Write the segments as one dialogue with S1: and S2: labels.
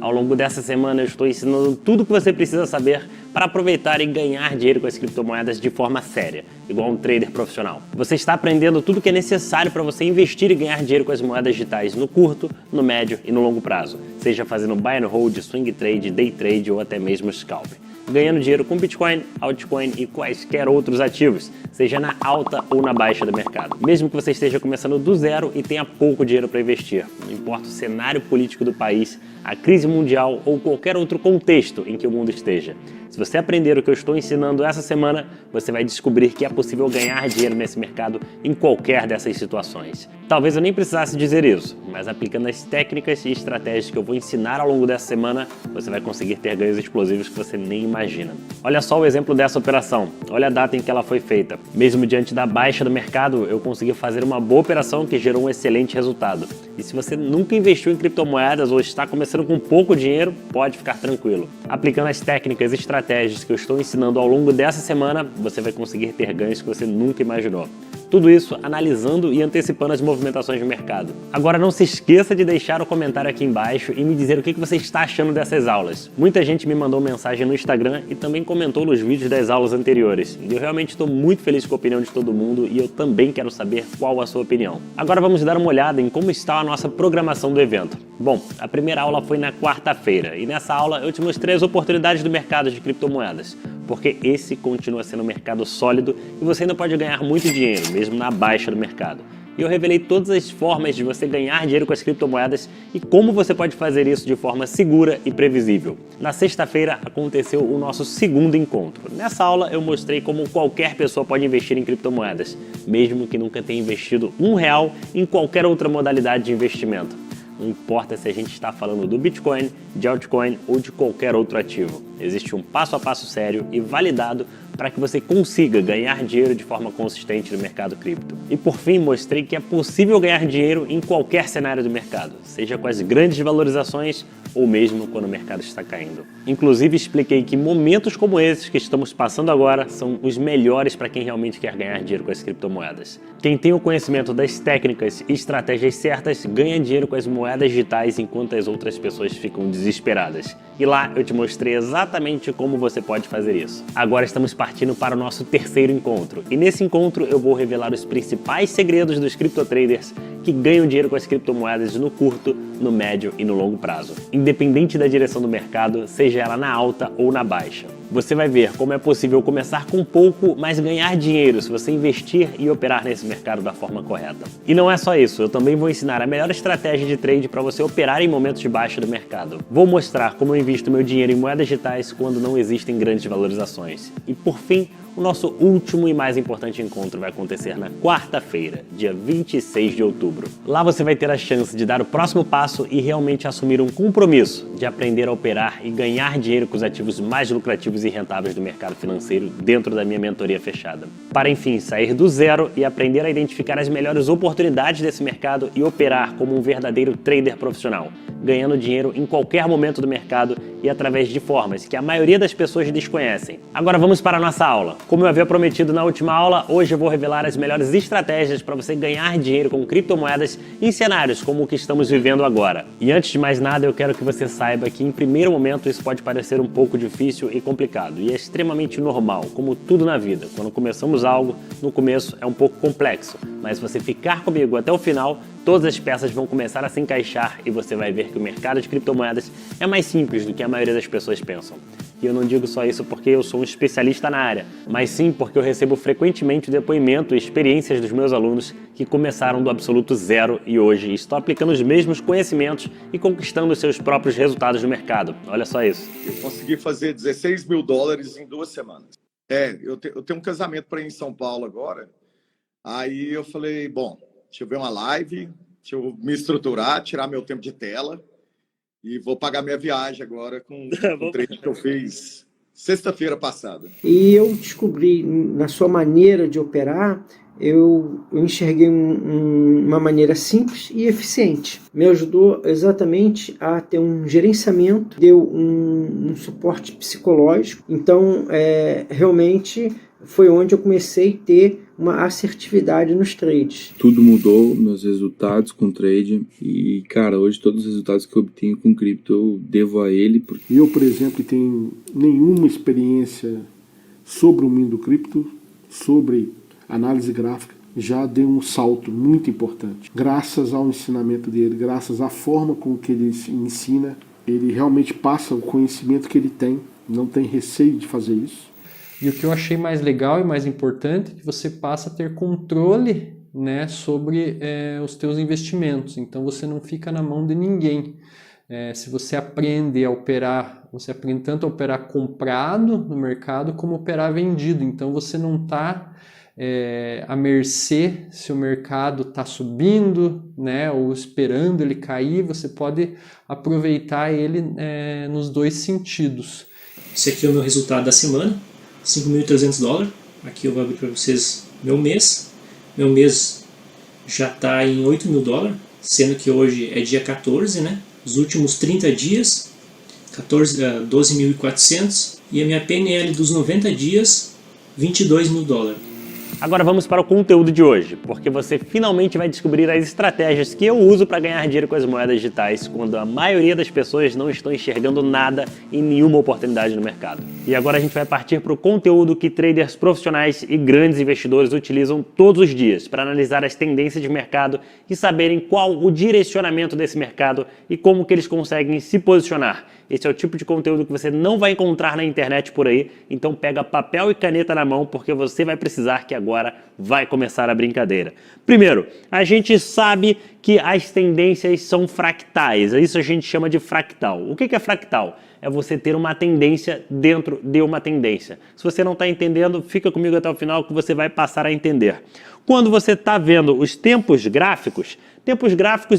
S1: Ao longo dessa semana eu estou ensinando tudo o que você precisa saber para aproveitar e ganhar dinheiro com as criptomoedas de forma séria, igual um trader profissional. Você está aprendendo tudo o que é necessário para você investir e ganhar dinheiro com as moedas digitais no curto, no médio e no longo prazo, seja fazendo buy and hold, swing trade, day trade ou até mesmo scalp. Ganhando dinheiro com Bitcoin, altcoin e quaisquer outros ativos, seja na alta ou na baixa do mercado. Mesmo que você esteja começando do zero e tenha pouco dinheiro para investir, não importa o cenário político do país, a crise mundial ou qualquer outro contexto em que o mundo esteja. Se você aprender o que eu estou ensinando essa semana, você vai descobrir que é possível ganhar dinheiro nesse mercado em qualquer dessas situações. Talvez eu nem precisasse dizer isso, mas aplicando as técnicas e estratégias que eu vou ensinar ao longo dessa semana, você vai conseguir ter ganhos explosivos que você nem imagina. Olha só o exemplo dessa operação, olha a data em que ela foi feita. Mesmo diante da baixa do mercado, eu consegui fazer uma boa operação que gerou um excelente resultado. E se você nunca investiu em criptomoedas ou está começando com pouco dinheiro, pode ficar tranquilo. Aplicando as técnicas e estratégias que eu estou ensinando ao longo dessa semana, você vai conseguir ter ganhos que você nunca imaginou. Tudo isso analisando e antecipando as movimentações do mercado. Agora não se esqueça de deixar o comentário aqui embaixo e me dizer o que você está achando dessas aulas. Muita gente me mandou mensagem no Instagram e também comentou nos vídeos das aulas anteriores. E eu realmente estou muito feliz com a opinião de todo mundo e eu também quero saber qual a sua opinião. Agora vamos dar uma olhada em como está a nossa programação do evento. Bom, a primeira aula foi na quarta-feira e nessa aula eu te mostrei as oportunidades do mercado de criptomoedas, porque esse continua sendo um mercado sólido e você ainda pode ganhar muito dinheiro, mesmo na baixa do mercado. E eu revelei todas as formas de você ganhar dinheiro com as criptomoedas e como você pode fazer isso de forma segura e previsível. Na sexta-feira aconteceu o nosso segundo encontro. Nessa aula eu mostrei como qualquer pessoa pode investir em criptomoedas, mesmo que nunca tenha investido R$1 em qualquer outra modalidade de investimento. Não importa se a gente está falando do Bitcoin, de altcoin ou de qualquer outro ativo. Existe um passo a passo sério e validado para que você consiga ganhar dinheiro de forma consistente no mercado cripto. E por fim, mostrei que é possível ganhar dinheiro em qualquer cenário do mercado, seja com as grandes valorizações ou mesmo quando o mercado está caindo. Inclusive, expliquei que momentos como esses que estamos passando agora são os melhores para quem realmente quer ganhar dinheiro com as criptomoedas. Quem tem o conhecimento das técnicas e estratégias certas ganha dinheiro com as moedas digitais enquanto as outras pessoas ficam desesperadas. E lá eu te mostrei exatamente como você pode fazer isso. Agora estamos partindo para o nosso terceiro encontro. E nesse encontro eu vou revelar os principais segredos dos criptotraders que ganham dinheiro com as criptomoedas no curto, no médio e no longo prazo, independente da direção do mercado, seja ela na alta ou na baixa. Você vai ver como é possível começar com pouco, mas ganhar dinheiro se você investir e operar nesse mercado da forma correta. E não é só isso, eu também vou ensinar a melhor estratégia de trade para você operar em momentos de baixa do mercado. Vou mostrar como eu invisto meu dinheiro em moedas digitais quando não existem grandes valorizações. E por fim, o nosso último e mais importante encontro vai acontecer na quarta-feira, dia 26 de outubro. Lá você vai ter a chance de dar o próximo passo e realmente assumir um compromisso de aprender a operar e ganhar dinheiro com os ativos mais lucrativos e rentáveis do mercado financeiro dentro da minha mentoria fechada. Para, enfim, sair do zero e aprender a identificar as melhores oportunidades desse mercado e operar como um verdadeiro trader profissional, ganhando dinheiro em qualquer momento do mercado e através de formas que a maioria das pessoas desconhecem. Agora vamos para a nossa aula. Como eu havia prometido na última aula, hoje eu vou revelar as melhores estratégias para você ganhar dinheiro com criptomoedas em cenários como o que estamos vivendo agora. E antes de mais nada, eu quero que você saiba que em primeiro momento isso pode parecer um pouco difícil e complicado, e é extremamente normal, como tudo na vida. Quando começamos algo, no começo é um pouco complexo, mas se você ficar comigo até o final, todas as peças vão começar a se encaixar e você vai ver que o mercado de criptomoedas é mais simples do que a maioria das pessoas pensam. E eu não digo só isso porque eu sou um especialista na área, mas sim porque eu recebo frequentemente depoimento e experiências dos meus alunos que começaram do absoluto zero e hoje estão aplicando os mesmos conhecimentos e conquistando os seus próprios resultados no mercado. Olha só isso.
S2: Eu consegui fazer $16 mil em 2 semanas. Eu tenho um casamento para ir em São Paulo agora. Aí eu falei, bom, deixa eu ver uma live, deixa eu me estruturar, tirar meu tempo de tela e vou pagar minha viagem agora com o trade que eu fiz sexta-feira passada.
S3: E eu descobri, na sua maneira de operar, eu enxerguei uma maneira simples e eficiente. Me ajudou exatamente a ter um gerenciamento, deu um suporte psicológico. Então, realmente foi onde eu comecei a ter uma assertividade nos trades.
S4: Tudo mudou, meus resultados com trade e, cara, hoje todos os resultados que eu obtenho com cripto eu devo a ele.
S5: Eu, por exemplo, tenho nenhuma experiência sobre o mundo cripto, sobre análise gráfica, já dei um salto muito importante. Graças ao ensinamento dele, graças à forma com que ele ensina, ele realmente passa o conhecimento que ele tem, não tem receio de fazer isso.
S6: E o que eu achei mais legal e mais importante é que você passa a ter controle, né, sobre os teus investimentos. Então você não fica na mão de ninguém. Se você aprende a operar, você aprende tanto a operar comprado no mercado como operar vendido. Então você não está à mercê se o mercado está subindo, né, ou esperando ele cair. Você pode aproveitar ele nos dois sentidos.
S7: Esse aqui é o meu resultado da semana, $5.300. Aqui eu vou abrir para vocês meu mês. Meu mês já está em $8.000, sendo que hoje é dia 14, né? Os últimos 30 dias, 12.400. E a minha PNL dos 90 dias, $22.000.
S1: Agora vamos para o conteúdo de hoje, porque você finalmente vai descobrir as estratégias que eu uso para ganhar dinheiro com as moedas digitais, quando a maioria das pessoas não estão enxergando nada e nenhuma oportunidade no mercado. E agora a gente vai partir para o conteúdo que traders profissionais e grandes investidores utilizam todos os dias para analisar as tendências de mercado e saberem qual o direcionamento desse mercado e como que eles conseguem se posicionar. Esse é o tipo de conteúdo que você não vai encontrar na internet por aí, então pega papel e caneta na mão porque você vai precisar, que agora vai começar a brincadeira. Primeiro, a gente sabe que as tendências são fractais, isso a gente chama de fractal. O que é fractal? É você ter uma tendência dentro de uma tendência. Se você não está entendendo, fica comigo até o final que você vai passar a entender. Quando você está vendo os tempos gráficos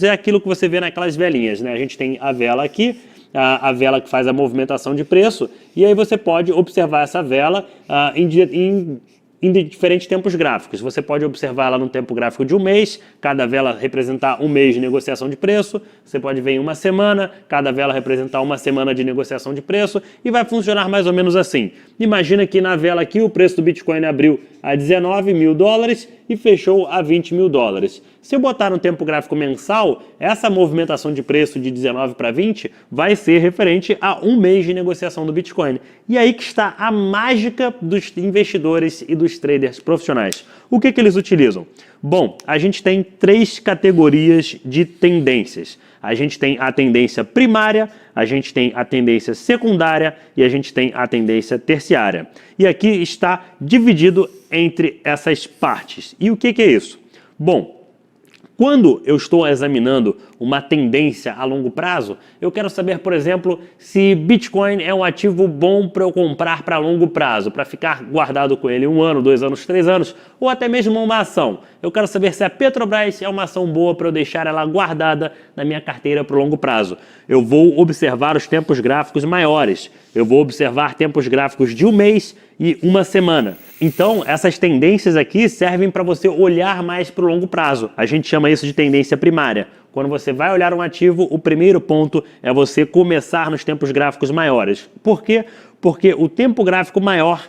S1: é aquilo que você vê naquelas velinhas, né? A gente tem a vela aqui, a vela que faz a movimentação de preço, e aí você pode observar essa vela em diferentes tempos gráficos. Você pode observar ela no tempo gráfico de um mês, cada vela representar um mês de negociação de preço. Você pode ver em uma semana, cada vela representar uma semana de negociação de preço, e vai funcionar mais ou menos assim. Imagina que na vela aqui o preço do Bitcoin abriu a $19.000 e fechou a $20.000. Se eu botar no tempo gráfico mensal, essa movimentação de preço de 19 para 20 vai ser referente a um mês de negociação do Bitcoin. E aí que está a mágica dos investidores e dos traders profissionais. O que eles utilizam? Bom, a gente tem três categorias de tendências. A gente tem a tendência primária, a gente tem a tendência secundária e a gente tem a tendência terciária. E aqui está dividido entre essas partes. E o que é isso? Bom, quando eu estou examinando uma tendência a longo prazo, eu quero saber, por exemplo, se Bitcoin é um ativo bom para eu comprar para longo prazo, para ficar guardado com ele 1 ano, 2 anos, 3 anos, ou até mesmo uma ação. Eu quero saber se a Petrobras é uma ação boa para eu deixar ela guardada na minha carteira para longo prazo. Eu vou observar os tempos gráficos maiores. Eu vou observar tempos gráficos de um mês e uma semana. Então, essas tendências aqui servem para você olhar mais para o longo prazo. A gente chama isso de tendência primária. Quando você vai olhar um ativo, o primeiro ponto é você começar nos tempos gráficos maiores. Por quê? Porque o tempo gráfico maior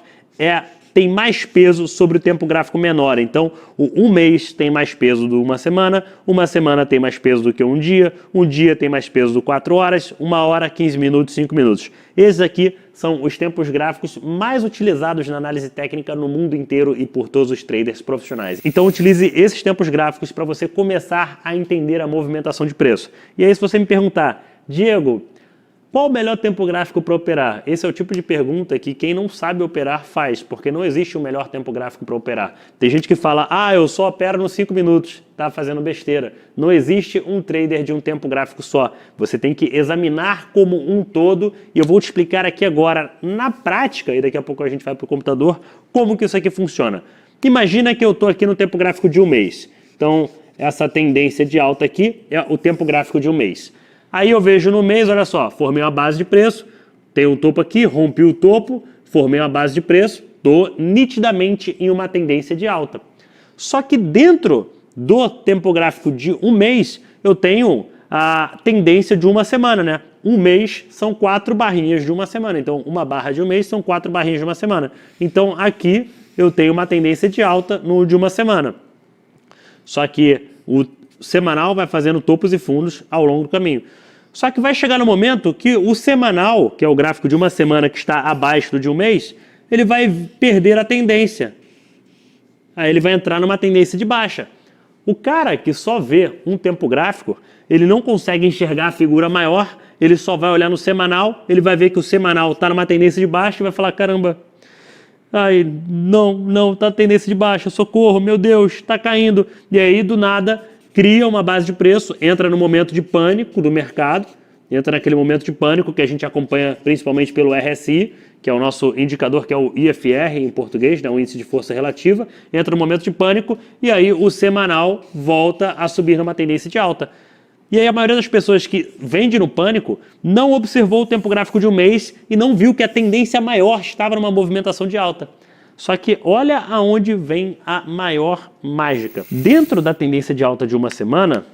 S1: tem mais peso sobre o tempo gráfico menor. Então, um mês tem mais peso do uma semana tem mais peso do que um dia tem mais peso do 4 horas, 1 hora, 15 minutos, 5 minutos. Esses aqui são os tempos gráficos mais utilizados na análise técnica no mundo inteiro e por todos os traders profissionais. Então, utilize esses tempos gráficos para você começar a entender a movimentação de preço. E aí, se você me perguntar, Diego, qual o melhor tempo gráfico para operar? Esse é o tipo de pergunta que quem não sabe operar faz, porque não existe um melhor tempo gráfico para operar. Tem gente que fala, eu só opero nos 5 minutos, tá fazendo besteira. Não existe um trader de um tempo gráfico só. Você tem que examinar como um todo, e eu vou te explicar aqui agora, na prática, e daqui a pouco a gente vai para o computador, como que isso aqui funciona. Imagina que eu estou aqui no tempo gráfico de um mês. Então, essa tendência de alta aqui é o tempo gráfico de um mês. Aí eu vejo no mês, olha só, formei uma base de preço, tem um topo aqui, rompi o topo, formei uma base de preço, estou nitidamente em uma tendência de alta. Só que dentro do tempo gráfico de um mês, eu tenho a tendência de uma semana, né? Um mês são 4 barrinhas de uma semana, então uma barra de um mês são 4 barrinhas de uma semana. Então aqui eu tenho uma tendência de alta no de uma semana. Só que o semanal vai fazendo topos e fundos ao longo do caminho. Só que vai chegar no momento que o semanal, que é o gráfico de uma semana que está abaixo do de um mês, ele vai perder a tendência. Aí ele vai entrar numa tendência de baixa. O cara que só vê um tempo gráfico, ele não consegue enxergar a figura maior, ele só vai olhar no semanal, ele vai ver que o semanal está numa tendência de baixa e vai falar, caramba, não, tá tendência de baixa, socorro, meu Deus, está caindo. E aí, do nada, cria uma base de preço, entra no momento de pânico do mercado, entra naquele momento de pânico que a gente acompanha principalmente pelo RSI, que é o nosso indicador, que é o IFR em português, né, o índice de força relativa, entra no momento de pânico e aí o semanal volta a subir numa tendência de alta. E aí a maioria das pessoas que vende no pânico não observou o tempo gráfico de um mês e não viu que a tendência maior estava numa movimentação de alta. Só que olha aonde vem a maior mágica. Dentro da tendência de alta de uma semana,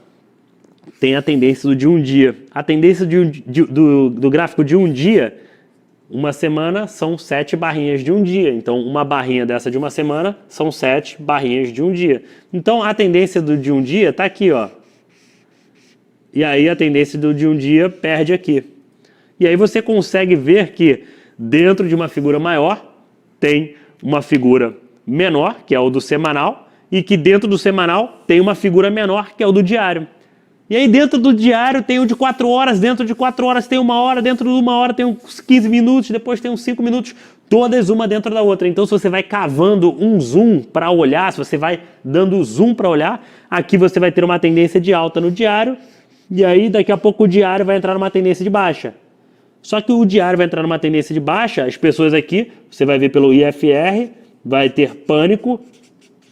S1: tem a tendência do de um dia. A tendência do gráfico de um dia, uma semana são 7 barrinhas de um dia. Então, uma barrinha dessa de uma semana são 7 barrinhas de um dia. Então, a tendência do de um dia está aqui, ó. E aí a tendência do de um dia perde aqui. E aí você consegue ver que dentro de uma figura maior tem uma figura menor, que é o do semanal, e que dentro do semanal tem uma figura menor, que é o do diário. E aí dentro do diário tem o de 4 horas, dentro de 4 horas tem 1 hora, dentro de 1 hora tem uns 15 minutos, depois tem uns 5 minutos, todas uma dentro da outra. Então se você vai cavando um zoom para olhar, se você vai dando zoom para olhar, aqui você vai ter uma tendência de alta no diário, e aí daqui a pouco o diário vai entrar numa tendência de baixa. Só que o diário vai entrar numa tendência de baixa, as pessoas aqui, você vai ver pelo IFR, vai ter pânico,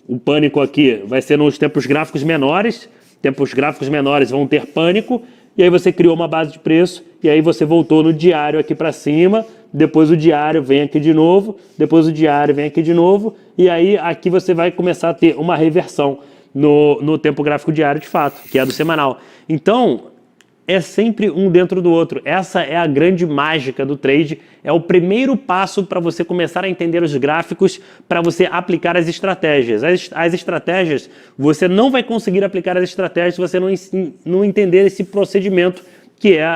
S1: o pânico aqui vai ser nos tempos gráficos menores, tempos gráficos menores vão ter pânico, e aí você criou uma base de preço, e aí você voltou no diário aqui para cima, depois o diário vem aqui de novo, depois o diário vem aqui de novo, e aí aqui você vai começar a ter uma reversão no tempo gráfico diário de fato, que é do semanal. Então, é sempre um dentro do outro. Essa é a grande mágica do trade. É o primeiro passo para você começar a entender os gráficos, para você aplicar as estratégias. As estratégias, você não vai conseguir aplicar as estratégias se você não entender esse procedimento, que é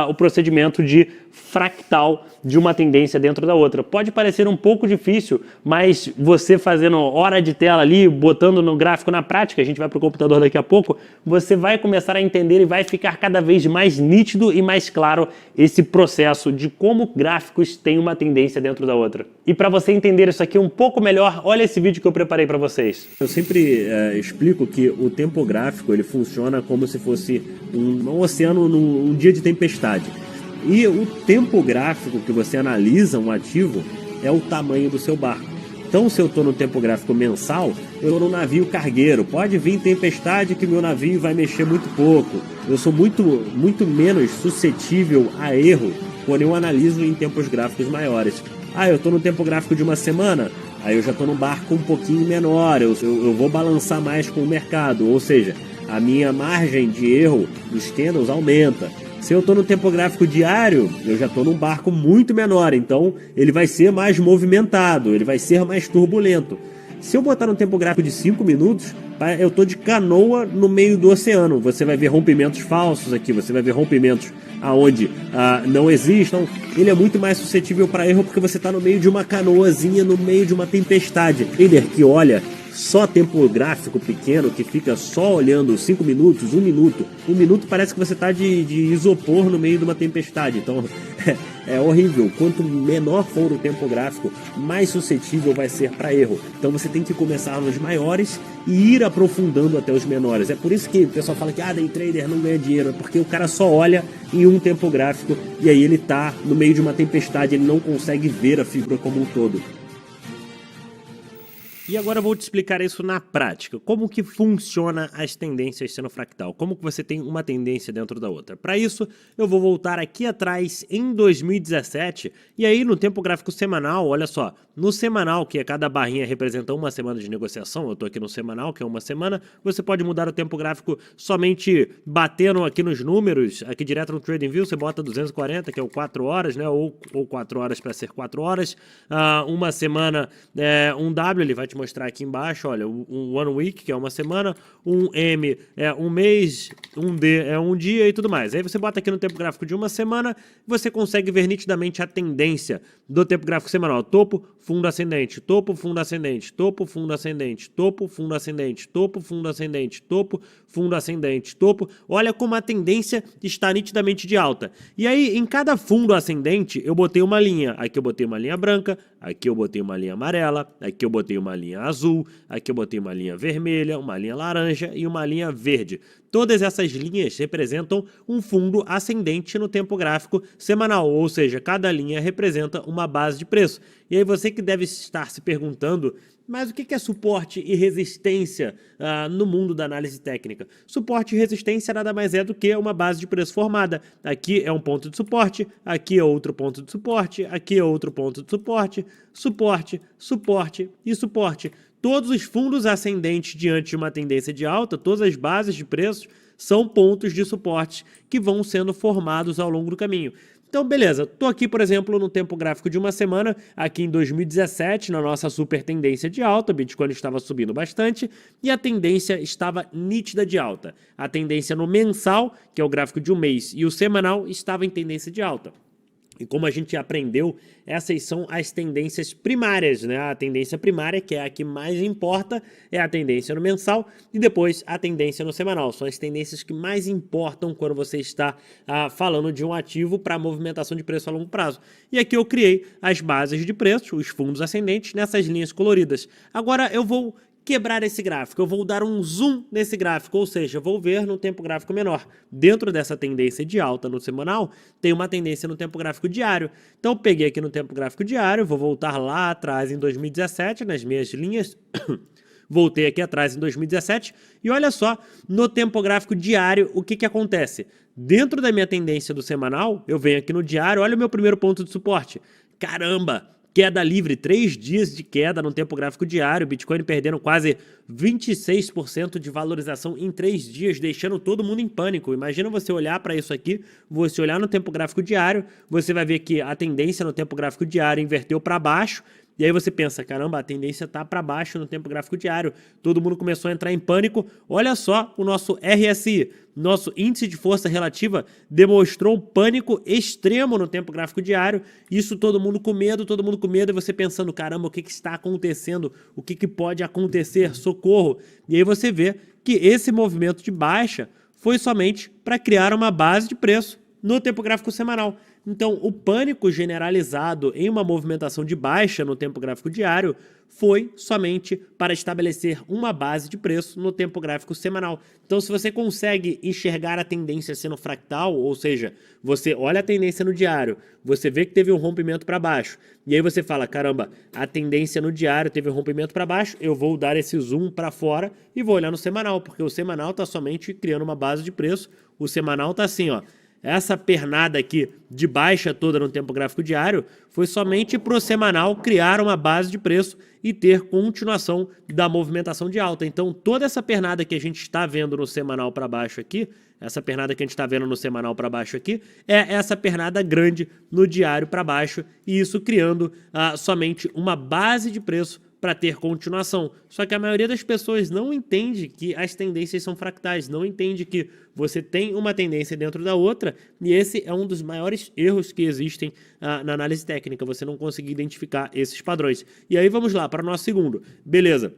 S1: o procedimento de fractal de uma tendência dentro da outra. Pode parecer um pouco difícil, mas você fazendo hora de tela ali, botando no gráfico na prática, a gente vai para o computador daqui a pouco, você vai começar a entender e vai ficar cada vez mais nítido e mais claro esse processo de como gráficos têm uma tendência dentro da outra. E para você entender isso aqui um pouco melhor, olha esse vídeo que eu preparei para vocês. Eu sempre explico que o tempo gráfico ele funciona como se fosse um oceano num dia de tempestade. E o tempo gráfico que você analisa um ativo é o tamanho do seu barco. Então, se eu estou no tempo gráfico mensal, eu estou no navio cargueiro. Pode vir tempestade que meu navio vai mexer muito pouco. Eu sou muito menos suscetível a erro quando eu analiso em tempos gráficos maiores. Eu estou no tempo gráfico de uma semana, aí eu já estou no barco um pouquinho menor, eu vou balançar mais com o mercado. Ou seja, a minha margem de erro dos candles aumenta. Se eu estou no tempo gráfico diário, eu já estou num barco muito menor, então ele vai ser mais movimentado, ele vai ser mais turbulento. Se eu botar no tempo gráfico de 5 minutos, eu estou de canoa no meio do oceano. Você vai ver rompimentos falsos aqui, você vai ver rompimentos aonde não existam. Ele é muito mais suscetível para erro porque você está no meio de uma canoazinha, no meio de uma tempestade. Trader que olha só tempo gráfico pequeno, que fica só olhando 5 minutos, 1 minuto. 1 minuto parece que você está de isopor no meio de uma tempestade. Então é horrível. Quanto menor for o tempo gráfico, mais suscetível vai ser para erro. Então você tem que começar nos maiores e ir aprofundando até os menores. É por isso que o pessoal fala que day trader não ganha dinheiro, porque o cara só olha em um tempo gráfico e aí ele está no meio de uma tempestade, ele não consegue ver a figura como um todo. E agora eu vou te explicar isso na prática. Como que funciona as tendências sendo fractal? Como que você tem uma tendência dentro da outra? Para isso, eu vou voltar aqui atrás em 2017 e aí no tempo gráfico semanal, olha só, no semanal, que cada barrinha representa uma semana de negociação, eu estou aqui no semanal, que é uma semana, você pode mudar o tempo gráfico somente batendo aqui nos números, aqui direto no TradingView, você bota 240, que é o 4 horas, né? Ou 4 horas para ser 4 horas. Uma semana, um W, ele vai te mostrar aqui embaixo, olha, um One Week, que é uma semana, um M é um mês, um D é um dia e tudo mais. Aí você bota aqui no tempo gráfico de uma semana, você consegue ver nitidamente a tendência do tempo gráfico semanal. Topo, fundo ascendente, topo, fundo ascendente, topo, fundo ascendente, topo, fundo ascendente, topo, fundo ascendente, topo, fundo ascendente, topo. Olha como a tendência está nitidamente de alta. E aí, em cada fundo ascendente, eu botei uma linha. Aqui eu botei uma linha branca, aqui eu botei uma linha amarela, aqui eu botei uma linha azul, aqui eu botei uma linha vermelha, uma linha laranja e uma linha verde. Todas essas linhas representam um fundo ascendente no tempo gráfico semanal, ou seja, cada linha representa uma base de preço. E aí você que deve estar se perguntando, mas o que é suporte e resistência no mundo da análise técnica? Suporte e resistência nada mais é do que uma base de preço formada. Aqui é um ponto de suporte, aqui é outro ponto de suporte, aqui é outro ponto de suporte, suporte, suporte e suporte. Todos os fundos ascendentes diante de uma tendência de alta, todas as bases de preços, são pontos de suporte que vão sendo formados ao longo do caminho. Então, beleza, estou aqui, por exemplo, no tempo gráfico de uma semana, aqui em 2017, na nossa super tendência de alta, o Bitcoin estava subindo bastante e a tendência estava nítida de alta. A tendência no mensal, que é o gráfico de um mês, e o semanal estava em tendência de alta. E como a gente aprendeu, essas são as tendências primárias, né? A tendência primária, que é a que mais importa, é a tendência no mensal e depois a tendência no semanal. São as tendências que mais importam quando você está falando de um ativo para movimentação de preço a longo prazo. E aqui eu criei as bases de preço, os fundos ascendentes, nessas linhas coloridas. Agora eu vou quebrar esse gráfico, eu vou dar um zoom nesse gráfico, ou seja, vou ver no tempo gráfico menor. Dentro dessa tendência de alta no semanal, tem uma tendência no tempo gráfico diário. Então eu peguei aqui no tempo gráfico diário, vou voltar lá atrás em 2017, nas minhas linhas, voltei aqui atrás em 2017, e olha só, no tempo gráfico diário, o que acontece? Dentro da minha tendência do semanal, eu venho aqui no diário, olha o meu primeiro ponto de suporte. Caramba! Queda livre, 3 dias de queda no tempo gráfico diário, Bitcoin perdendo quase 26% de valorização em 3 dias, deixando todo mundo em pânico. Imagina você olhar para isso aqui, você olhar no tempo gráfico diário, você vai ver que a tendência no tempo gráfico diário inverteu para baixo, e aí você pensa, caramba, a tendência está para baixo no tempo gráfico diário, todo mundo começou a entrar em pânico. Olha só o nosso RSI, nosso índice de força relativa, demonstrou um pânico extremo no tempo gráfico diário, isso todo mundo com medo, e você pensando, caramba, o que está acontecendo? O que pode acontecer? Socorro! E aí você vê que esse movimento de baixa foi somente para criar uma base de preço no tempo gráfico semanal. Então, o pânico generalizado em uma movimentação de baixa no tempo gráfico diário foi somente para estabelecer uma base de preço no tempo gráfico semanal. Então, se você consegue enxergar a tendência sendo fractal, ou seja, você olha a tendência no diário, você vê que teve um rompimento para baixo, e aí você fala, caramba, a tendência no diário teve um rompimento para baixo, eu vou dar esse zoom para fora e vou olhar no semanal, porque o semanal está somente criando uma base de preço, o semanal está assim, ó. Essa pernada aqui de baixa toda no tempo gráfico diário foi somente para o semanal criar uma base de preço e ter continuação da movimentação de alta. Então, toda essa pernada que a gente está vendo no semanal para baixo aqui, essa pernada que a gente está vendo no semanal para baixo aqui, é essa pernada grande no diário para baixo, e isso criando somente uma base de preço para ter continuação. Só que a maioria das pessoas não entende que as tendências são fractais, não entende que você tem uma tendência dentro da outra, e esse é um dos maiores erros que existem na análise técnica, você não conseguir identificar esses padrões. E aí vamos lá para o nosso segundo. Beleza.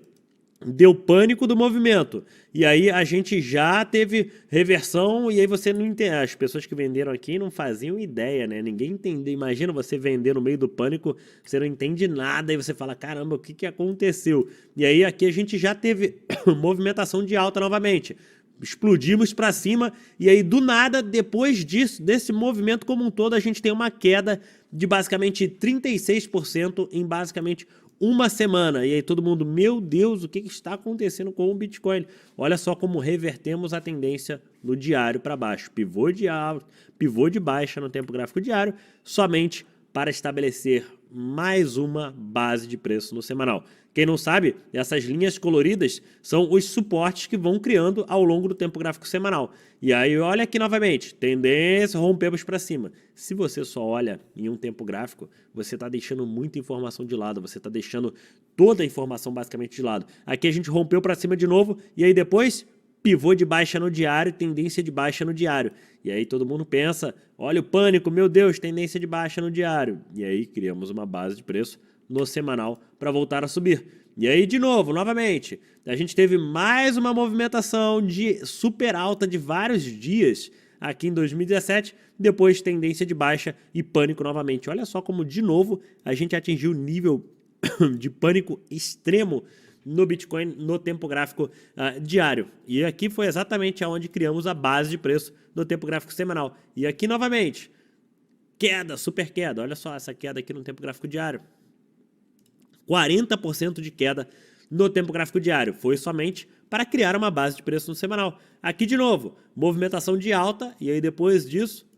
S1: Deu pânico do movimento, e aí a gente já teve reversão, e aí você não entende, as pessoas que venderam aqui não faziam ideia, né? Ninguém entendeu. Imagina você vender no meio do pânico, você não entende nada, e você fala, caramba, o que aconteceu? E aí aqui a gente já teve movimentação de alta novamente, explodimos para cima, e aí do nada, depois disso, desse movimento como um todo, a gente tem uma queda de basicamente 36% em basicamente uma semana. E aí todo mundo, meu Deus, o que está acontecendo com o Bitcoin? Olha só como revertemos a tendência no diário para baixo. Pivô de alta, pivô de baixa no tempo gráfico diário, somente para estabelecer mais uma base de preço no semanal. Quem não sabe, essas linhas coloridas são os suportes que vão criando ao longo do tempo gráfico semanal. E aí olha aqui novamente, tendência, rompemos para cima. Se você só olha em um tempo gráfico, você está deixando muita informação de lado, você está deixando toda a informação basicamente de lado. Aqui a gente rompeu para cima de novo e aí depois pivô de baixa no diário, tendência de baixa no diário. E aí todo mundo pensa, olha o pânico, meu Deus, tendência de baixa no diário. E aí criamos uma base de preço no semanal para voltar a subir. E aí de novo, novamente, a gente teve mais uma movimentação de super alta de vários dias aqui em 2017, depois tendência de baixa e pânico novamente. Olha só como de novo a gente atingiu o nível de pânico extremo no Bitcoin no tempo gráfico diário. E aqui foi exatamente onde criamos a base de preço no tempo gráfico semanal. E aqui novamente, queda, super queda. Olha só essa queda aqui no tempo gráfico diário. 40% de queda no tempo gráfico diário. Foi somente para criar uma base de preço no semanal. Aqui de novo, movimentação de alta e aí depois disso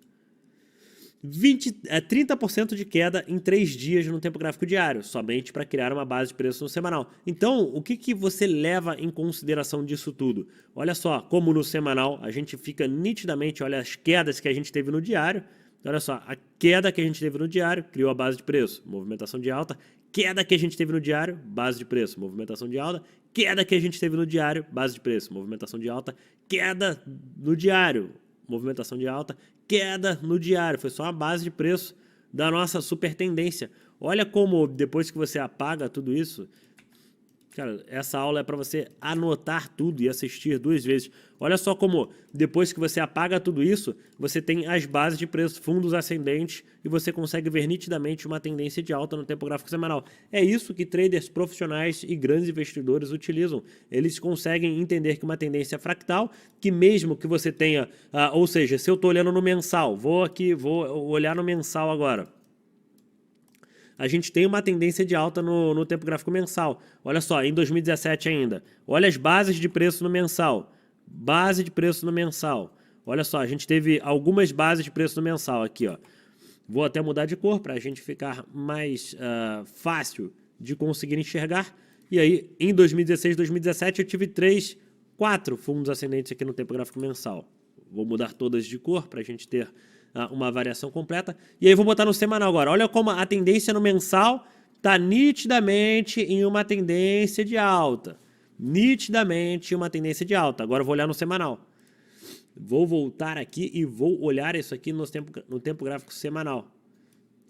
S1: 30% de queda em 3 dias no tempo gráfico diário, somente para criar uma base de preço no semanal. Então, o que você leva em consideração disso tudo? Olha só, como no semanal a gente fica nitidamente, olha as quedas que a gente teve no diário, olha só, a queda que a gente teve no diário criou a base de preço, movimentação de alta, queda que a gente teve no diário, base de preço, movimentação de alta, queda que a gente teve no diário, base de preço, movimentação de alta, queda no diário, movimentação de alta, queda no diário. Foi só a base de preço da nossa super tendência. Olha como depois que você apaga tudo isso, cara, essa aula é para você anotar tudo e assistir 2 vezes. Olha só como depois que você apaga tudo isso, você tem as bases de preço, fundos ascendentes e você consegue ver nitidamente uma tendência de alta no tempo gráfico semanal. É isso que traders profissionais e grandes investidores utilizam. Eles conseguem entender que uma tendência fractal, que mesmo que você tenha, ou seja, se eu estou olhando no mensal, vou olhar no mensal agora. A gente tem uma tendência de alta no tempo gráfico mensal. Olha só, em 2017 ainda. Olha as bases de preço no mensal. Base de preço no mensal. Olha só, a gente teve algumas bases de preço no mensal aqui, ó. Vou até mudar de cor para a gente ficar mais fácil de conseguir enxergar. E aí, em 2016, 2017, eu tive 4 fundos ascendentes aqui no tempo gráfico mensal. Vou mudar todas de cor para a gente ter uma variação completa. E aí vou botar no semanal agora. Olha como a tendência no mensal está nitidamente em uma tendência de alta. Nitidamente uma tendência de alta. Agora eu vou olhar no semanal. Vou voltar aqui e vou olhar isso aqui no tempo gráfico semanal.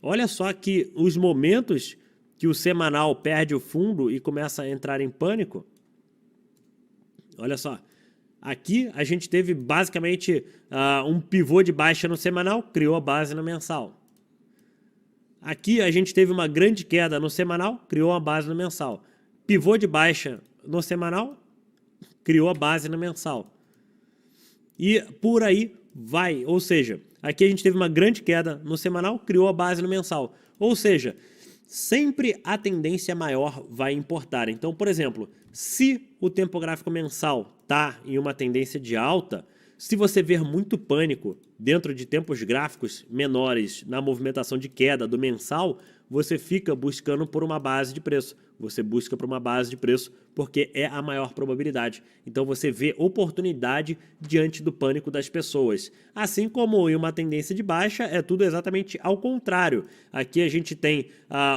S1: Olha só que os momentos que o semanal perde o fundo e começa a entrar em pânico. Olha só. Aqui a gente teve basicamente um pivô de baixa no semanal, criou a base no mensal. Aqui a gente teve uma grande queda no semanal, criou a base no mensal. Pivô de baixa no semanal, criou a base no mensal. E por aí vai, ou seja, aqui a gente teve uma grande queda no semanal, criou a base no mensal. Ou seja, sempre a tendência maior vai importar. Então, por exemplo, se o tempo gráfico mensal está em uma tendência de alta, se você ver muito pânico dentro de tempos gráficos menores na movimentação de queda do mensal, você fica buscando por uma base de preço. Você busca por uma base de preço porque é a maior probabilidade. Então você vê oportunidade diante do pânico das pessoas. Assim como em uma tendência de baixa, é tudo exatamente ao contrário. Aqui a gente tem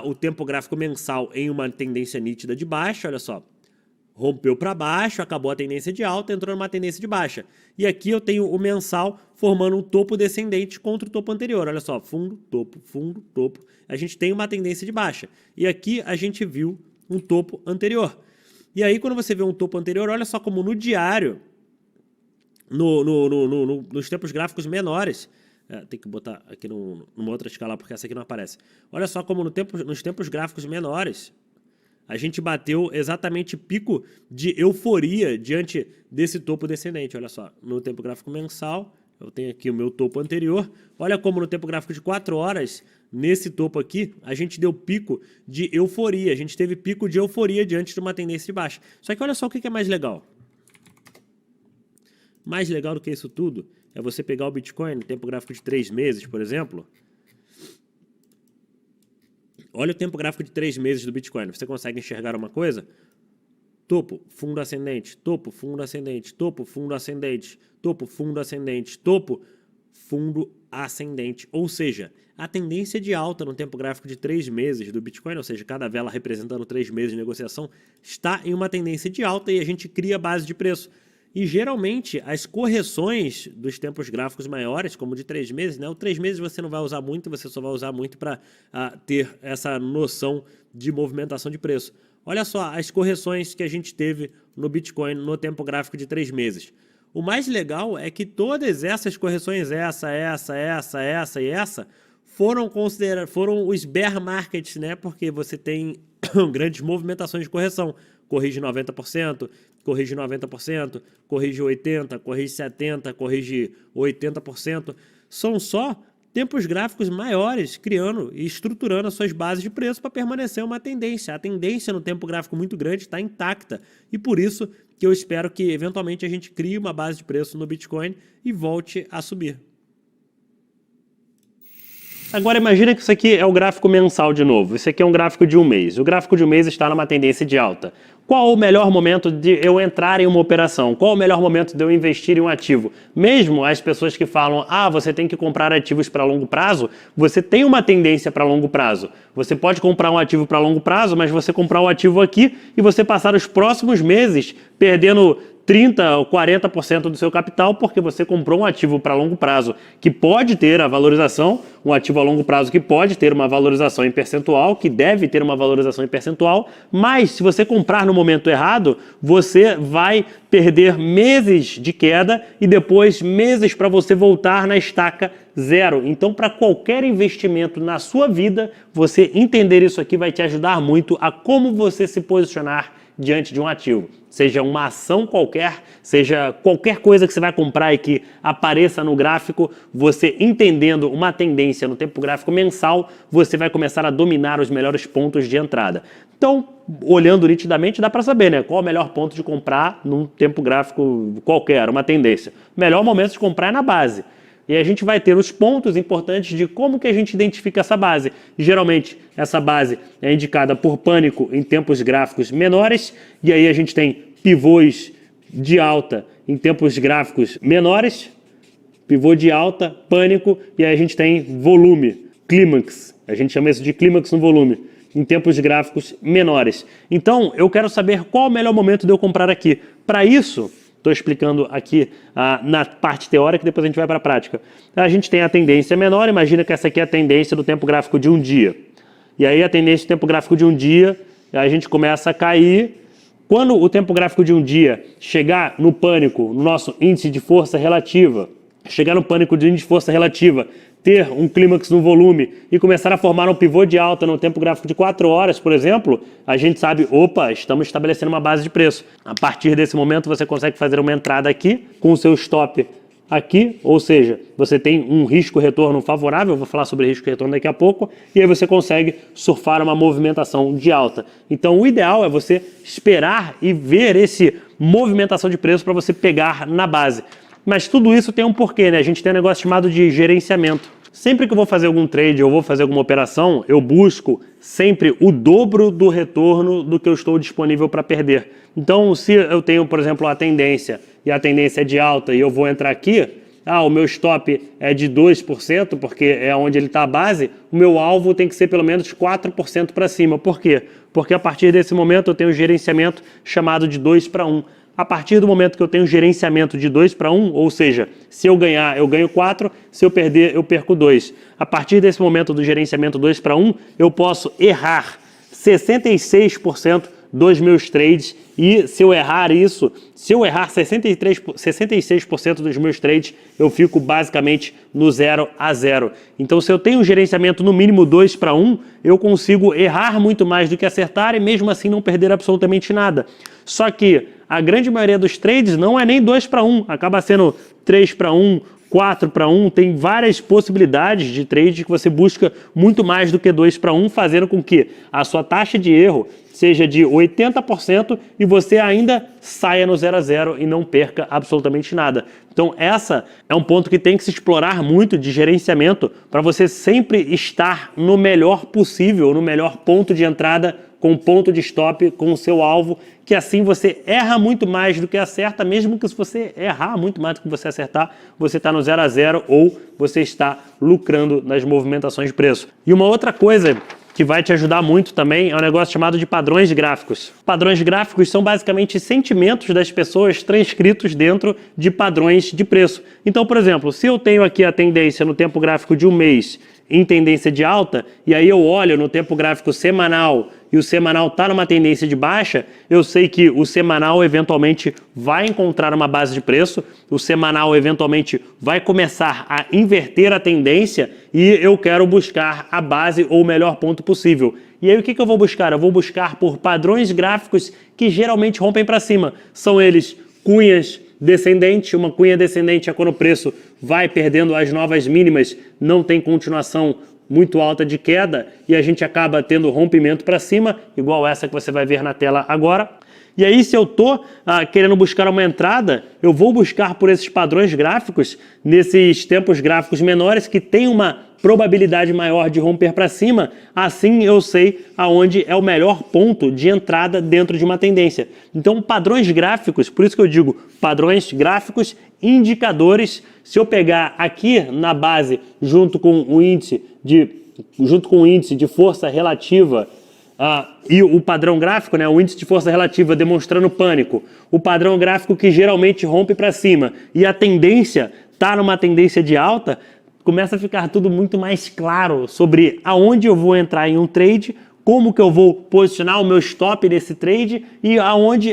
S1: o tempo gráfico mensal em uma tendência nítida de baixa, olha só. Rompeu para baixo, acabou a tendência de alta, entrou numa tendência de baixa. E aqui eu tenho o mensal formando um topo descendente contra o topo anterior. Olha só, fundo, topo. A gente tem uma tendência de baixa. E aqui a gente viu um topo anterior. E aí quando você vê um topo anterior, olha só como no diário, nos tempos gráficos menores, tem que botar aqui numa outra escala porque essa aqui não aparece. Olha só como nos tempos gráficos menores, a gente bateu exatamente pico de euforia diante desse topo descendente. Olha só, no tempo gráfico mensal, Eu tenho aqui o meu topo anterior. Olha como no tempo gráfico de 4 horas, nesse topo aqui, a gente deu pico de euforia. A gente teve pico de euforia diante de uma tendência de baixa. Só que olha só o que é mais legal. Mais legal do que isso tudo é você pegar o Bitcoin no tempo gráfico de 3 meses, por exemplo. Olha o tempo gráfico de 3 meses do Bitcoin. Você consegue enxergar uma coisa? Topo, fundo ascendente, topo, fundo ascendente, topo, fundo ascendente, topo, fundo ascendente, topo, fundo ascendente. Ou seja, a tendência de alta no tempo gráfico de 3 meses do Bitcoin, ou seja, cada vela representando 3 meses de negociação, está em uma tendência de alta e a gente cria base de preço. E geralmente as correções dos tempos gráficos maiores, como de 3 meses, né? O 3 meses você não vai usar muito, você só vai usar muito para ter essa noção de movimentação de preço. Olha só as correções que a gente teve no Bitcoin no tempo gráfico de 3 meses. O mais legal é que todas essas correções, essa e essa, foram os bear markets, né? Porque você tem grandes movimentações de correção. Corrige 90%, corrige 90%, corrige 80%, corrige 70%, corrige 80%. São só tempos gráficos maiores criando e estruturando as suas bases de preço para permanecer uma tendência. A tendência no tempo gráfico muito grande está intacta e por isso que eu espero que eventualmente a gente crie uma base de preço no Bitcoin e volte a subir. Agora imagina que isso aqui é o gráfico mensal de novo. Isso aqui é um gráfico de um mês. O gráfico de um mês está numa tendência de alta. Qual o melhor momento de eu entrar em uma operação? Qual o melhor momento de eu investir em um ativo? Mesmo as pessoas que falam, você tem que comprar ativos para longo prazo, você tem uma tendência para longo prazo. Você pode comprar um ativo para longo prazo, mas você comprar um ativo aqui e você passar os próximos meses perdendo 30% ou 40% do seu capital porque você comprou um ativo para longo prazo que pode ter a valorização, um ativo a longo prazo que pode ter uma valorização em percentual, que deve ter uma valorização em percentual, mas se você comprar no momento errado, você vai perder meses de queda e depois meses para você voltar na estaca zero. Então, para qualquer investimento na sua vida, você entender isso aqui vai te ajudar muito a como você se posicionar diante de um ativo. Seja uma ação qualquer, seja qualquer coisa que você vai comprar e que apareça no gráfico, você entendendo uma tendência no tempo gráfico mensal, você vai começar a dominar os melhores pontos de entrada. Então, olhando nitidamente, dá para saber, né? Qual o melhor ponto de comprar num tempo gráfico qualquer, uma tendência. O melhor momento de comprar é na base. E a gente vai ter os pontos importantes de como que a gente identifica essa base. Geralmente, essa base é indicada por pânico em tempos gráficos menores, e aí a gente tem pivôs de alta em tempos gráficos menores, pivô de alta, pânico, e aí a gente tem volume, clímax. A gente chama isso de clímax no volume, em tempos gráficos menores. Então, eu quero saber qual o melhor momento de eu comprar aqui. Para isso, estou explicando aqui na parte teórica, depois a gente vai para a prática. A gente tem a tendência menor, imagina que essa aqui é a tendência do tempo gráfico de um dia. E aí a tendência do tempo gráfico de um dia, a gente começa a cair. Quando o tempo gráfico de um dia chegar no pânico, no nosso índice de força relativa, chegar no pânico de índice de força relativa, ter um clímax no volume e começar a formar um pivô de alta no tempo gráfico de 4 horas, por exemplo, a gente sabe, opa, estamos estabelecendo uma base de preço. A partir desse momento você consegue fazer uma entrada aqui com o seu stop aqui, ou seja, você tem um risco-retorno favorável, eu vou falar sobre risco-retorno daqui a pouco, e aí você consegue surfar uma movimentação de alta. Então o ideal é você esperar e ver esse movimentação de preço para você pegar na base. Mas tudo isso tem um porquê, né? A gente tem um negócio chamado de gerenciamento. Sempre que eu vou fazer algum trade ou vou fazer alguma operação, eu busco sempre o dobro do retorno do que eu estou disponível para perder. Então, se eu tenho, por exemplo, a tendência e a tendência é de alta e eu vou entrar aqui, o meu stop é de 2%, porque é onde ele está a base, o meu alvo tem que ser pelo menos 4% para cima. Por quê? Porque a partir desse momento eu tenho um gerenciamento chamado de 2-para-1. A partir do momento que eu tenho um gerenciamento de 2-para-1, ou seja, se eu ganhar, eu ganho 4, se eu perder, eu perco 2. A partir desse momento do gerenciamento 2-para-1, eu posso errar 66% dos meus trades e se eu errar isso, se eu errar 66% dos meus trades, eu fico basicamente no 0-0. Então, se eu tenho um gerenciamento no mínimo 2-para-1, eu consigo errar muito mais do que acertar e mesmo assim não perder absolutamente nada. Só que a grande maioria dos trades não é nem 2-para-1, acaba sendo 3-para-1, 4-1, tem várias possibilidades de trade que você busca muito mais do que 2-1, fazendo com que a sua taxa de erro seja de 80% e você ainda saia no 0 a 0 e não perca absolutamente nada. Então essa é um ponto que tem que se explorar muito de gerenciamento para você sempre estar no melhor possível, no melhor ponto de entrada, com ponto de stop, com o seu alvo, que assim você erra muito mais do que acerta, mesmo que se você errar muito mais do que você acertar, você está no 0 a 0 ou você está lucrando nas movimentações de preço. E uma outra coisa que vai te ajudar muito também é um negócio chamado de padrões gráficos. Padrões gráficos são basicamente sentimentos das pessoas transcritos dentro de padrões de preço. Então, por exemplo, se eu tenho aqui a tendência no tempo gráfico de um mês em tendência de alta, e aí eu olho no tempo gráfico semanal e o semanal está numa tendência de baixa, eu sei que o semanal eventualmente vai encontrar uma base de preço, o semanal eventualmente vai começar a inverter a tendência e eu quero buscar a base ou o melhor ponto possível. E aí o que eu vou buscar? Eu vou buscar por padrões gráficos que geralmente rompem para cima. São eles cunhas descendente. Uma cunha descendente é quando o preço vai perdendo as novas mínimas, não tem continuação muito alta de queda e a gente acaba tendo rompimento para cima, igual essa que você vai ver na tela agora. E aí, se eu estou querendo buscar uma entrada, eu vou buscar por esses padrões gráficos, nesses tempos gráficos menores, que tem uma probabilidade maior de romper para cima, assim eu sei aonde é o melhor ponto de entrada dentro de uma tendência. Então, padrões gráficos, por isso que eu digo padrões gráficos, indicadores, se eu pegar aqui na base, junto com o índice de força relativa, e o padrão gráfico, né, o índice de força relativa demonstrando pânico, o padrão gráfico que geralmente rompe para cima e a tendência está numa tendência de alta, começa a ficar tudo muito mais claro sobre aonde eu vou entrar em um trade, como que eu vou posicionar o meu stop nesse trade e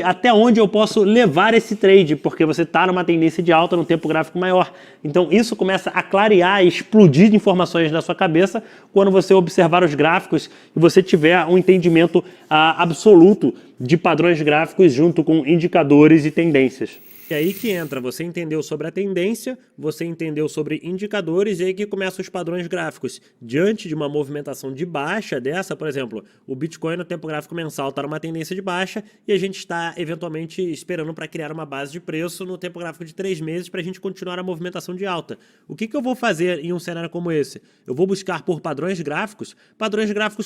S1: até onde eu posso levar esse trade, porque você está numa tendência de alta no tempo gráfico maior. Então isso começa a clarear e explodir de informações na sua cabeça quando você observar os gráficos e você tiver um entendimento absoluto de padrões gráficos junto com indicadores e tendências. E aí que entra, você entendeu sobre a tendência, você entendeu sobre indicadores e aí que começam os padrões gráficos. Diante de uma movimentação de baixa dessa, por exemplo, o Bitcoin no tempo gráfico mensal está numa tendência de baixa e a gente está eventualmente esperando para criar uma base de preço no tempo gráfico de 3 meses para a gente continuar a movimentação de alta. O que eu vou fazer em um cenário como esse? Eu vou buscar por padrões gráficos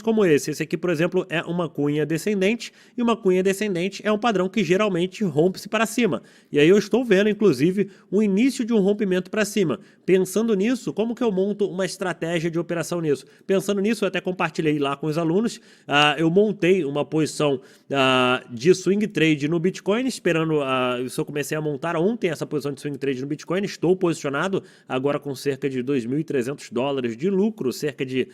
S1: como esse. Esse aqui, por exemplo, é uma cunha descendente e uma cunha descendente é um padrão que geralmente rompe-se para cima. E aí eu estou vendo, inclusive, o início de um rompimento para cima. Pensando nisso, como que eu monto uma estratégia de operação nisso? Pensando nisso, eu até compartilhei lá com os alunos, eu montei uma posição de swing trade no Bitcoin, esperando, isso eu comecei a montar ontem essa posição de swing trade no Bitcoin, estou posicionado agora com cerca de $2.300 de lucro, cerca de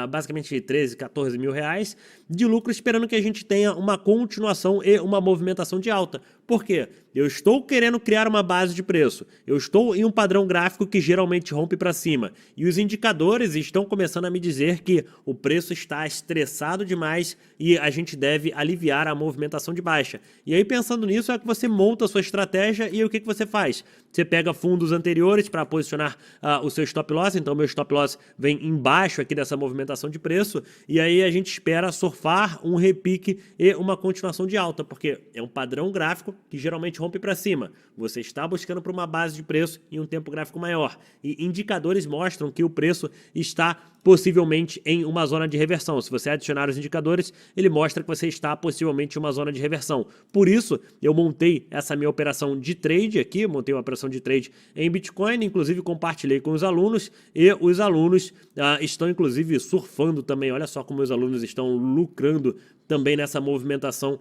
S1: basicamente 13, 14 mil reais de lucro, esperando que a gente tenha uma continuação e uma movimentação de alta. Por quê? Eu estou querendo criar uma base de preço, eu estou em um padrão gráfico que geralmente rompe para cima e os indicadores estão começando a me dizer que o preço está estressado demais e a gente deve aliviar a movimentação de baixa. E aí pensando nisso é que você monta a sua estratégia e o que você faz? Você pega fundos anteriores para posicionar o seu stop loss, então meu stop loss vem embaixo aqui dessa movimentação de preço e aí a gente espera surfar um repique e uma continuação de alta, porque é um padrão gráfico que geralmente rompe para cima. Você está buscando por uma base de preço em um tempo gráfico maior. E indicadores mostram que o preço está possivelmente em uma zona de reversão. Se você adicionar os indicadores, ele mostra que você está possivelmente em uma zona de reversão. Por isso, eu montei essa minha operação de trade aqui, montei uma operação de trade em Bitcoin, inclusive compartilhei com os alunos, e os alunos estão inclusive surfando também. Olha só como os alunos estão lucrando também nessa movimentação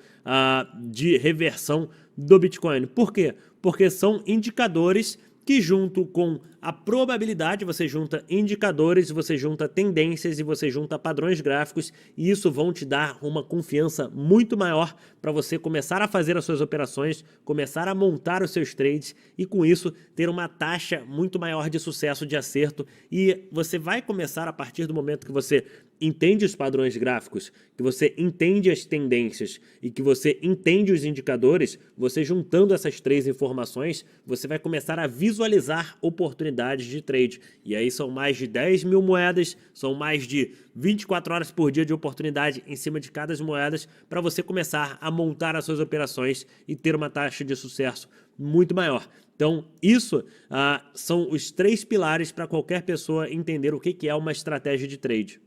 S1: de reversão do Bitcoin. Por quê? Porque são indicadores que junto com a probabilidade, você junta indicadores, você junta tendências e você junta padrões gráficos e isso vão te dar uma confiança muito maior para você começar a fazer as suas operações, começar a montar os seus trades e com isso ter uma taxa muito maior de sucesso, de acerto e você vai começar a partir do momento que você entende os padrões gráficos, que você entende as tendências e que você entende os indicadores, você juntando essas três informações, você vai começar a visualizar oportunidades de trade. E aí são mais de 10 mil moedas, são mais de 24 horas por dia de oportunidade em cima de cada moeda para você começar a montar as suas operações e ter uma taxa de sucesso muito maior. Então, isso são os 3 pilares para qualquer pessoa entender o que é uma estratégia de trade.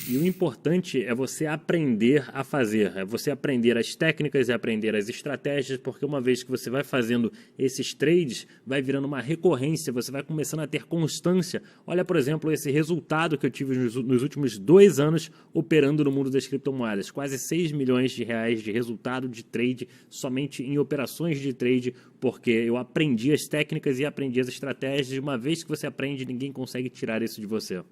S1: E o importante é você aprender a fazer, é você aprender as técnicas e aprender as estratégias, porque uma vez que você vai fazendo esses trades, vai virando uma recorrência, você vai começando a ter constância. Olha, por exemplo, esse resultado que eu tive nos últimos 2 anos operando no mundo das criptomoedas. Quase 6 milhões de reais de resultado de trade somente em operações de trade, porque eu aprendi as técnicas e aprendi as estratégias. E uma vez que você aprende, ninguém consegue tirar isso de você.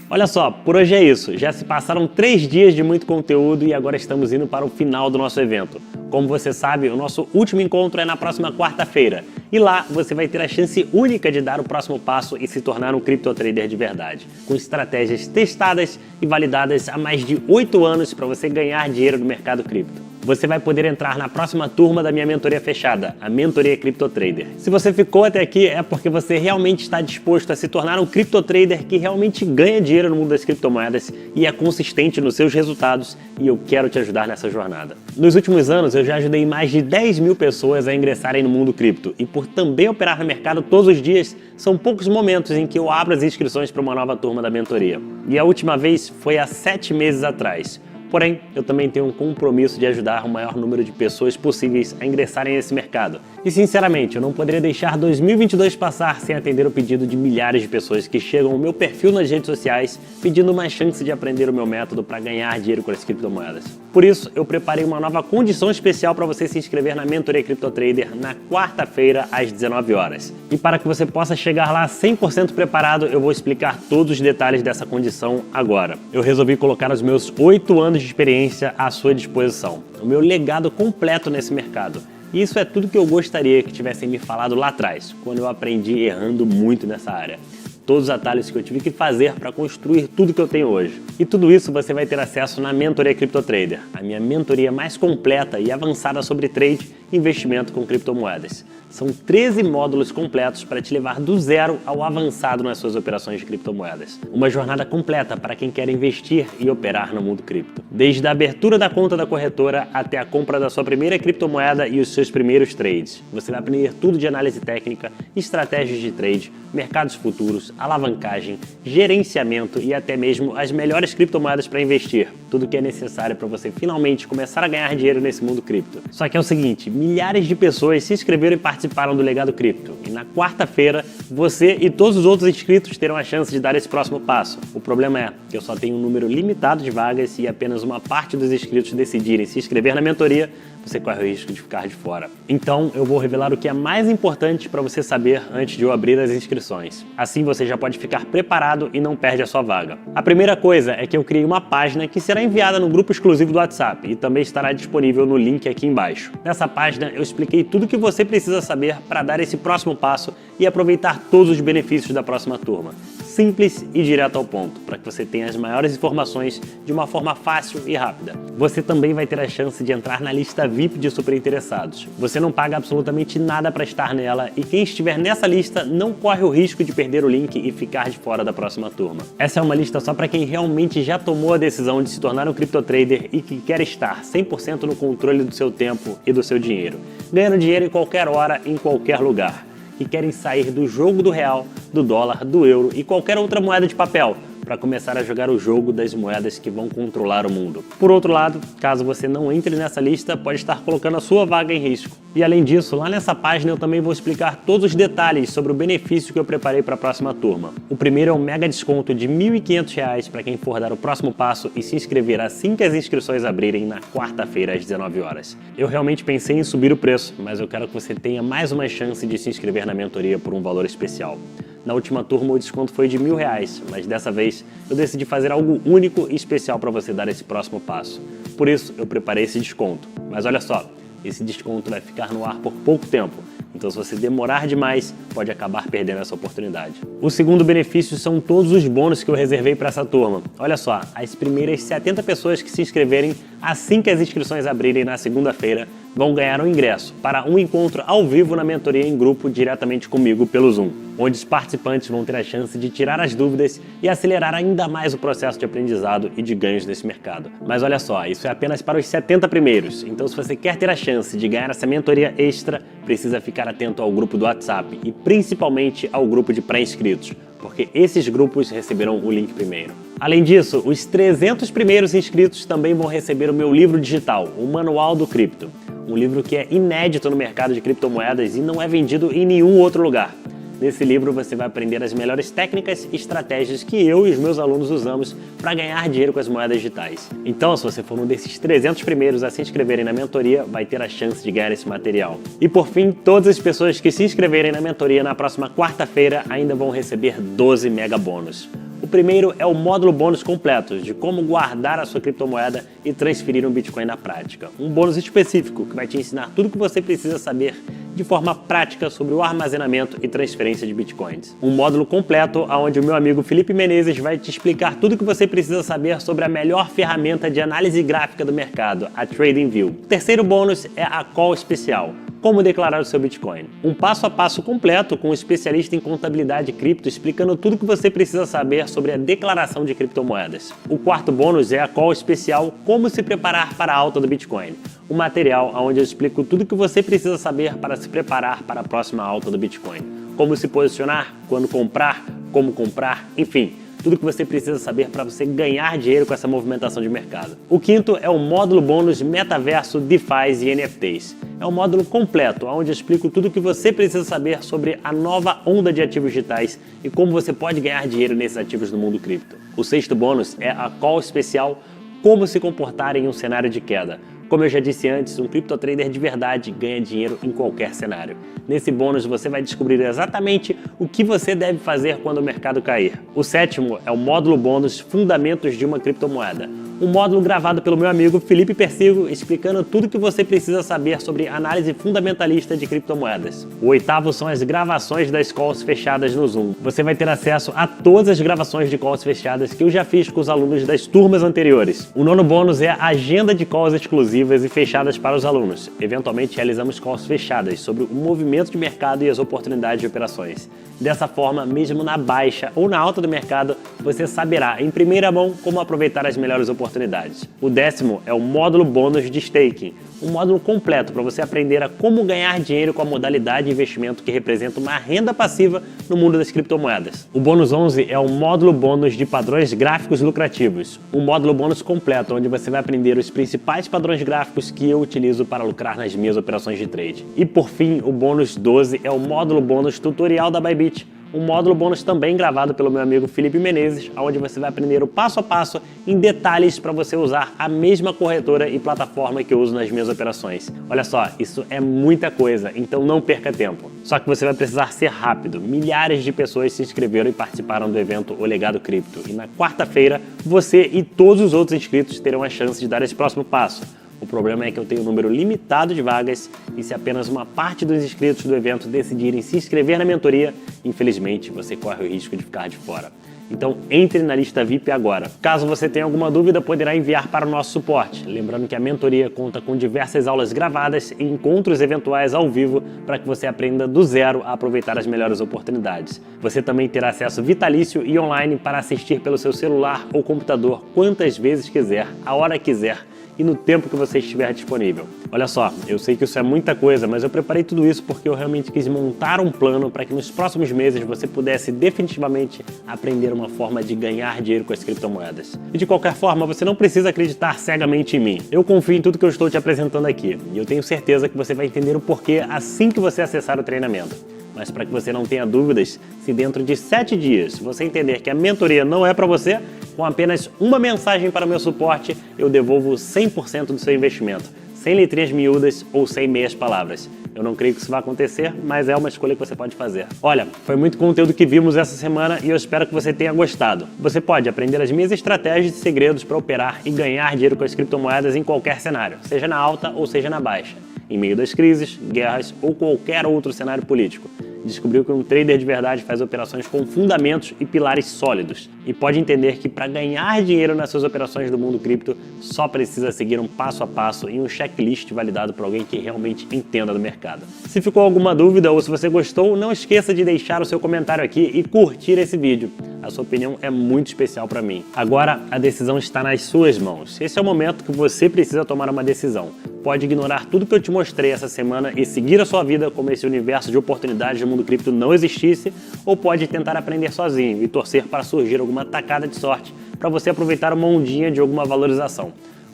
S1: Olha só, por hoje é isso. Já se passaram 3 dias de muito conteúdo e agora estamos indo para o final do nosso evento. Como você sabe, o nosso último encontro é na próxima quarta-feira. E lá você vai ter a chance única de dar o próximo passo e se tornar um criptotrader de verdade. Com estratégias testadas e validadas há mais de 8 anos para você ganhar dinheiro no mercado cripto. Você vai poder entrar na próxima turma da minha mentoria fechada, a Mentoria CryptoTrader. Se você ficou até aqui é porque você realmente está disposto a se tornar um criptotrader que realmente ganha dinheiro no mundo das criptomoedas e é consistente nos seus resultados, e eu quero te ajudar nessa jornada. Nos últimos anos eu já ajudei mais de 10 mil pessoas a ingressarem no mundo cripto, e por também operar no mercado todos os dias, são poucos momentos em que eu abro as inscrições para uma nova turma da mentoria. E a última vez foi há 7 meses atrás. Porém, eu também tenho um compromisso de ajudar o maior número de pessoas possíveis a ingressarem nesse mercado. E sinceramente, eu não poderia deixar 2022 passar sem atender o pedido de milhares de pessoas que chegam ao meu perfil nas redes sociais pedindo uma chance de aprender o meu método para ganhar dinheiro com as criptomoedas. Por isso, eu preparei uma nova condição especial para você se inscrever na Mentoria CryptoTrader na quarta-feira às 19 horas. E para que você possa chegar lá 100% preparado, eu vou explicar todos os detalhes dessa condição agora. Eu resolvi colocar os meus 8 anos de experiência à sua disposição, o meu legado completo nesse mercado. E isso é tudo que eu gostaria que tivessem me falado lá atrás, quando eu aprendi errando muito nessa área. Todos os atalhos que eu tive que fazer para construir tudo que eu tenho hoje. E tudo isso você vai ter acesso na Mentoria CryptoTrader, a minha mentoria mais completa e avançada sobre trade e investimento com criptomoedas. São 13 módulos completos para te levar do zero ao avançado nas suas operações de criptomoedas. Uma jornada completa para quem quer investir e operar no mundo cripto. Desde a abertura da conta da corretora até a compra da sua primeira criptomoeda e os seus primeiros trades. Você vai aprender tudo de análise técnica, estratégias de trade, mercados futuros, alavancagem, gerenciamento e até mesmo as melhores criptomoedas para investir. Tudo que é necessário para você finalmente começar a ganhar dinheiro nesse mundo cripto. Só que é o seguinte, milhares de pessoas se inscreveram e participaram do Legado Cripto. E na quarta-feira, você e todos os outros inscritos terão a chance de dar esse próximo passo. O problema é que eu só tenho um número limitado de vagas e apenas uma parte dos inscritos decidirem se inscrever na mentoria, você corre o risco de ficar de fora. Então, eu vou revelar o que é mais importante para você saber antes de eu abrir as inscrições. Assim, você já pode ficar preparado e não perde a sua vaga. A primeira coisa é que eu criei uma página que será enviada no grupo exclusivo do WhatsApp e também estará disponível no link aqui embaixo. Nessa página, eu expliquei tudo o que você precisa saber para dar esse próximo passo e aproveitar todos os benefícios da próxima turma. Simples e direto ao ponto, para que você tenha as maiores informações de uma forma fácil e rápida. Você também vai ter a chance de entrar na lista VIP de super interessados. Você não paga absolutamente nada para estar nela e quem estiver nessa lista não corre o risco de perder o link e ficar de fora da próxima turma. Essa é uma lista só para quem realmente já tomou a decisão de se tornar um criptotrader e que quer estar 100% no controle do seu tempo e do seu dinheiro, ganhando dinheiro em qualquer hora, em qualquer lugar. Que querem sair do jogo do real, do dólar, do euro e qualquer outra moeda de papel para começar a jogar o jogo das moedas que vão controlar o mundo. Por outro lado, caso você não entre nessa lista, pode estar colocando a sua vaga em risco. E além disso, lá nessa página eu também vou explicar todos os detalhes sobre o benefício que eu preparei para a próxima turma. O primeiro é um mega desconto de R$ 1.500 para quem for dar o próximo passo e se inscrever assim que as inscrições abrirem na quarta-feira às 19 horas. Eu realmente pensei em subir o preço, mas eu quero que você tenha mais uma chance de se inscrever na mentoria por um valor especial. Na última turma o desconto foi de R$ 1.000, mas dessa vez eu decidi fazer algo único e especial para você dar esse próximo passo. Por isso eu preparei esse desconto. Mas olha só, esse desconto vai ficar no ar por pouco tempo. Então, se você demorar demais, pode acabar perdendo essa oportunidade. O segundo benefício são todos os bônus que eu reservei para essa turma. Olha só, as primeiras 70 pessoas que se inscreverem assim que as inscrições abrirem na segunda-feira vão ganhar um ingresso para um encontro ao vivo na mentoria em grupo diretamente comigo pelo Zoom, onde os participantes vão ter a chance de tirar as dúvidas e acelerar ainda mais o processo de aprendizado e de ganhos nesse mercado. Mas olha só, isso é apenas para os 70 primeiros, então se você quer ter a chance de ganhar essa mentoria extra, precisa ficar atento ao grupo do WhatsApp e principalmente ao grupo de pré-inscritos, porque esses grupos receberão o link primeiro. Além disso, os 300 primeiros inscritos também vão receber o meu livro digital, o Manual do Cripto. Um livro que é inédito no mercado de criptomoedas e não é vendido em nenhum outro lugar. Nesse livro você vai aprender as melhores técnicas e estratégias que eu e os meus alunos usamos para ganhar dinheiro com as moedas digitais. Então, se você for um desses 300 primeiros a se inscreverem na mentoria, vai ter a chance de ganhar esse material. E por fim, todas as pessoas que se inscreverem na mentoria na próxima quarta-feira ainda vão receber 12 mega bônus. O primeiro é o módulo bônus completo, de como guardar a sua criptomoeda e transferir um Bitcoin na prática. Um bônus específico que vai te ensinar tudo o que você precisa saber de forma prática sobre o armazenamento e transferência de Bitcoins. Um módulo completo onde o meu amigo Felipe Menezes vai te explicar tudo o que você precisa saber sobre a melhor ferramenta de análise gráfica do mercado, a TradingView. O terceiro bônus é a Call Especial. Como declarar o seu Bitcoin. Um passo a passo completo com um especialista em contabilidade cripto explicando tudo o que você precisa saber sobre a declaração de criptomoedas. O quarto bônus é a Call Especial Como se preparar para a alta do Bitcoin. Um material onde eu explico tudo o que você precisa saber para se preparar para a próxima alta do Bitcoin. Como se posicionar, quando comprar, como comprar, enfim. Tudo que você precisa saber para você ganhar dinheiro com essa movimentação de mercado. O quinto é o módulo bônus Metaverso, DeFi e NFTs. É um módulo completo, onde eu explico tudo o que você precisa saber sobre a nova onda de ativos digitais e como você pode ganhar dinheiro nesses ativos no mundo cripto. O sexto bônus é a Call Especial Como se comportar em um cenário de queda. Como eu já disse antes, um criptotrader de verdade ganha dinheiro em qualquer cenário. Nesse bônus você vai descobrir exatamente o que você deve fazer quando o mercado cair. O sétimo é o módulo bônus Fundamentos de uma criptomoeda. Um módulo gravado pelo meu amigo Felipe Persigo, explicando tudo o que você precisa saber sobre análise fundamentalista de criptomoedas. O oitavo são as gravações das calls fechadas no Zoom. Você vai ter acesso a todas as gravações de calls fechadas que eu já fiz com os alunos das turmas anteriores. O nono bônus é a agenda de calls exclusivas e fechadas para os alunos. Eventualmente realizamos calls fechadas sobre o movimento de mercado e as oportunidades de operações. Dessa forma, mesmo na baixa ou na alta do mercado, você saberá em primeira mão como aproveitar as melhores oportunidades. O décimo é o módulo bônus de staking, um módulo completo para você aprender a como ganhar dinheiro com a modalidade de investimento que representa uma renda passiva no mundo das criptomoedas. O bônus 11 é o módulo bônus de padrões gráficos lucrativos, um módulo bônus completo onde você vai aprender os principais padrões gráficos que eu utilizo para lucrar nas minhas operações de trade. E por fim, o bônus 12 é o módulo bônus tutorial da Bybit, um módulo bônus também gravado pelo meu amigo Felipe Menezes, onde você vai aprender o passo a passo em detalhes para você usar a mesma corretora e plataforma que eu uso nas minhas operações. Olha só, isso é muita coisa, então não perca tempo. Só que você vai precisar ser rápido. Milhares de pessoas se inscreveram e participaram do evento O Legado Cripto. E na quarta-feira, você e todos os outros inscritos terão a chance de dar esse próximo passo. O problema é que eu tenho um número limitado de vagas e se apenas uma parte dos inscritos do evento decidirem se inscrever na mentoria, infelizmente você corre o risco de ficar de fora. Então entre na lista VIP agora. Caso você tenha alguma dúvida, poderá enviar para o nosso suporte. Lembrando que a mentoria conta com diversas aulas gravadas e encontros eventuais ao vivo para que você aprenda do zero a aproveitar as melhores oportunidades. Você também terá acesso vitalício e online para assistir pelo seu celular ou computador quantas vezes quiser, a hora quiser e no tempo que você estiver disponível. Olha só, eu sei que isso é muita coisa, mas eu preparei tudo isso porque eu realmente quis montar um plano para que nos próximos meses você pudesse definitivamente aprender uma forma de ganhar dinheiro com as criptomoedas. E de qualquer forma, você não precisa acreditar cegamente em mim. Eu confio em tudo que eu estou te apresentando aqui e eu tenho certeza que você vai entender o porquê assim que você acessar o treinamento. Mas para que você não tenha dúvidas, se dentro de 7 dias você entender que a mentoria não é para você, com apenas uma mensagem para o meu suporte, eu devolvo 100% do seu investimento, sem letrinhas miúdas ou sem meias palavras. Eu não creio que isso vai acontecer, mas é uma escolha que você pode fazer. Olha, foi muito conteúdo que vimos essa semana e eu espero que você tenha gostado. Você pode aprender as minhas estratégias e segredos para operar e ganhar dinheiro com as criptomoedas em qualquer cenário, seja na alta ou seja na baixa. em meio das crises, guerras ou qualquer outro cenário político. Descobriu que um trader de verdade faz operações com fundamentos e pilares sólidos e pode entender que para ganhar dinheiro nas suas operações do mundo cripto só precisa seguir um passo a passo e um checklist validado por alguém que realmente entenda do mercado. Se ficou alguma dúvida ou se você gostou, não esqueça de deixar o seu comentário aqui e curtir esse vídeo. A sua opinião é muito especial para mim. Agora a decisão está nas suas mãos. Esse é o momento que você precisa tomar uma decisão. Pode ignorar tudo que eu te mostrei essa semana e seguir a sua vida como esse universo de oportunidades do mundo cripto não existisse, ou pode tentar aprender sozinho e torcer para surgir alguma tacada de sorte para você aproveitar uma ondinha de alguma valorização.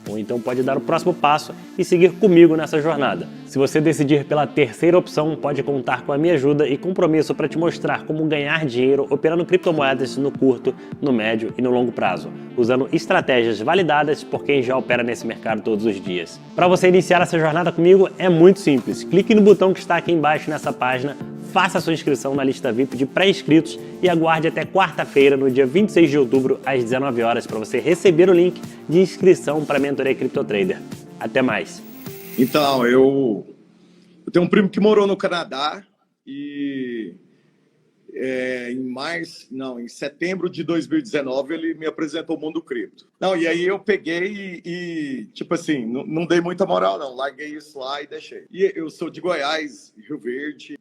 S1: Ou então pode dar o próximo passo e seguir comigo nessa jornada. Se você decidir pela terceira opção, pode contar com a minha ajuda e compromisso para te mostrar como ganhar dinheiro operando criptomoedas no curto, no médio e no longo prazo, usando estratégias validadas por quem já opera nesse mercado todos os dias. Para você iniciar essa jornada comigo é muito simples. Clique no botão que está aqui embaixo nessa página, faça a sua inscrição na lista VIP de pré-inscritos e aguarde até quarta-feira, no dia 26 de outubro, às 19 horas, para você receber o link de inscrição para a mentoria CryptoTrader. Até mais!
S2: Então, eu tenho um primo que morou no Canadá e em setembro de 2019 ele me apresentou o mundo cripto. Não, e aí eu peguei e tipo assim, não dei muita moral não, larguei isso lá e deixei. E eu sou de Goiás, Rio Verde.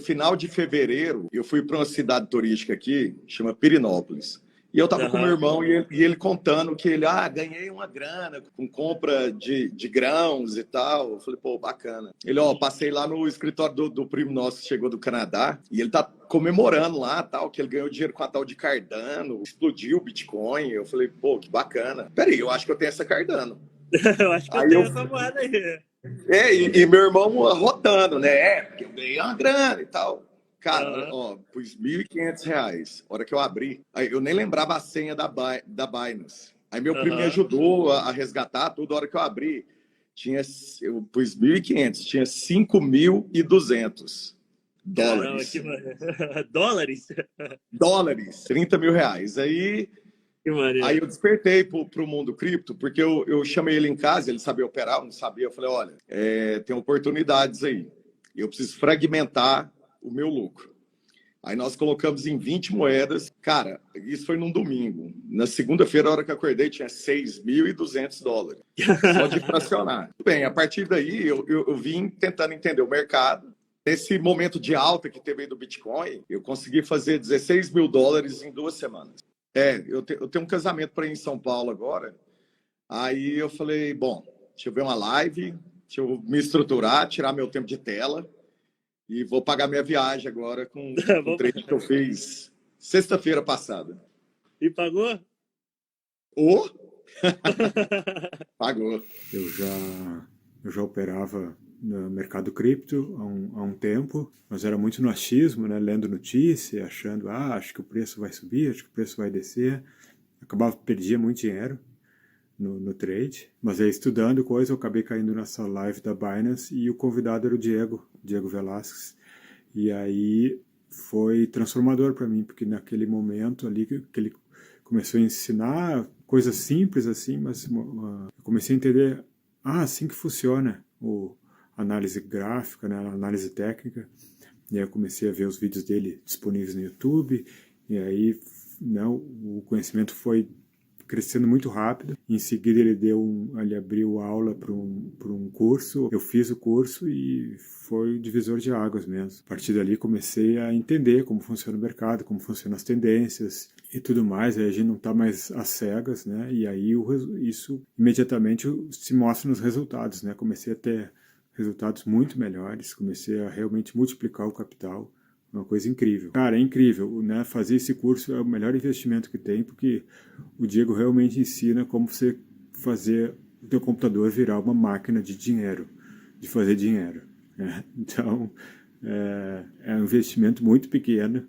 S2: Final de fevereiro eu fui para uma cidade turística aqui, chama Pirinópolis. E eu tava com meu irmão e ele contando que ele, ganhei uma grana com compra de grãos e tal. Eu falei, pô, bacana. Ele, passei lá no escritório do primo nosso que chegou do Canadá e ele tá comemorando lá, tal, que ele ganhou dinheiro com a tal de Cardano, explodiu o Bitcoin. Eu falei, pô, que bacana. Peraí, eu acho que eu tenho essa Cardano.
S1: Eu acho que eu tenho essa moeda aí.
S2: E meu irmão arrotando, né? Porque eu ganhei uma grana e tal. Cara, pus R$1.500. A hora que eu abri, aí eu nem lembrava a senha da Binance. Aí meu primo me ajudou a resgatar tudo. A hora que eu abri, eu pus 1.500, tinha 5.200 dólares.
S1: Caramba, dólares?
S2: Dólares, R$30.000. Aí eu despertei pro mundo cripto, porque eu chamei ele em casa, ele sabia operar, eu não sabia. Eu falei, olha, tem oportunidades aí. Eu preciso fragmentar o meu lucro. Aí nós colocamos em 20 moedas. Cara, isso foi num domingo. Na segunda-feira, a hora que eu acordei, tinha $6.200. Só de fracionar. Bem, a partir daí, eu vim tentando entender o mercado. Nesse momento de alta que teve aí do Bitcoin, eu consegui fazer $16.000 em 2 semanas. Eu tenho um casamento para ir em São Paulo agora. Aí eu falei, bom, deixa eu ver uma live, deixa eu me estruturar, tirar meu tempo de tela. E vou pagar minha viagem agora com o trade que eu fiz sexta-feira passada.
S1: E pagou?
S2: Pagou.
S8: Eu já operava no mercado cripto há um tempo, mas era muito no achismo, né? Lendo notícia, achando, acho que o preço vai subir, acho que o preço vai descer. Perdia muito dinheiro no trade, mas aí estudando coisa, eu acabei caindo nessa live da Binance e o convidado era o Diego Velasquez, e aí foi transformador para mim, porque naquele momento ali que ele começou a ensinar coisas simples assim, mas eu comecei a entender, assim que funciona a análise gráfica, né, a análise técnica, e aí eu comecei a ver os vídeos dele disponíveis no YouTube, e aí o conhecimento foi crescendo muito rápido. Em seguida ele abriu aula para um curso. Eu fiz o curso e foi divisor de águas mesmo. A partir dali comecei a entender como funciona o mercado, como funcionam as tendências e tudo mais. Aí a gente não está mais às cegas, né? E aí isso imediatamente se mostra nos resultados, né? Comecei a ter resultados muito melhores, comecei a realmente multiplicar o capital. Uma coisa incrível. Cara, é incrível, né? Fazer esse curso é o melhor investimento que tem, porque o Diego realmente ensina como você fazer o teu computador virar uma máquina de dinheiro, de fazer dinheiro, né? Então, é um investimento muito pequeno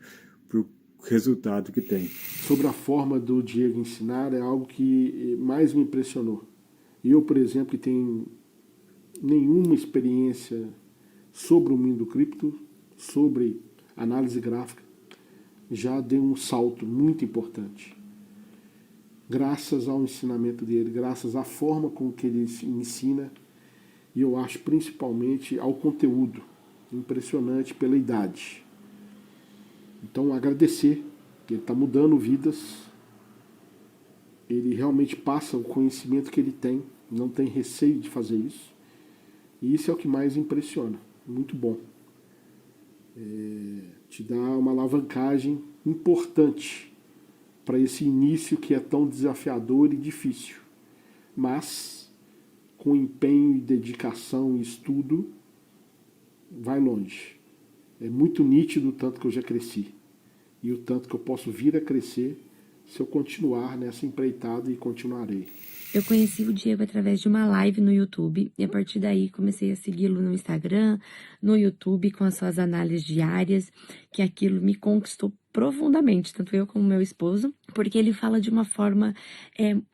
S8: para o resultado que tem.
S5: Sobre a forma do Diego ensinar, é algo que mais me impressionou. Eu, por exemplo, que tenho nenhuma experiência sobre o mundo cripto, sobre análise gráfica, já deu um salto muito importante. Graças ao ensinamento dele, graças à forma com que ele ensina, E eu acho principalmente ao conteúdo, impressionante pela idade. Então agradecer, ele está mudando vidas, ele realmente passa o conhecimento que ele tem, não tem receio de fazer isso, e isso é o que mais impressiona, muito bom. Te dá uma alavancagem importante para esse início que é tão desafiador e difícil, mas com empenho e dedicação e estudo, vai longe. É muito nítido o tanto que eu já cresci e o tanto que eu posso vir a crescer se eu continuar nessa empreitada, e continuarei.
S9: Eu conheci o Diego através de uma live no YouTube e a partir daí comecei a segui-lo no Instagram, no YouTube, com as suas análises diárias, que aquilo me conquistou profundamente, tanto eu como meu esposo, porque ele fala de uma forma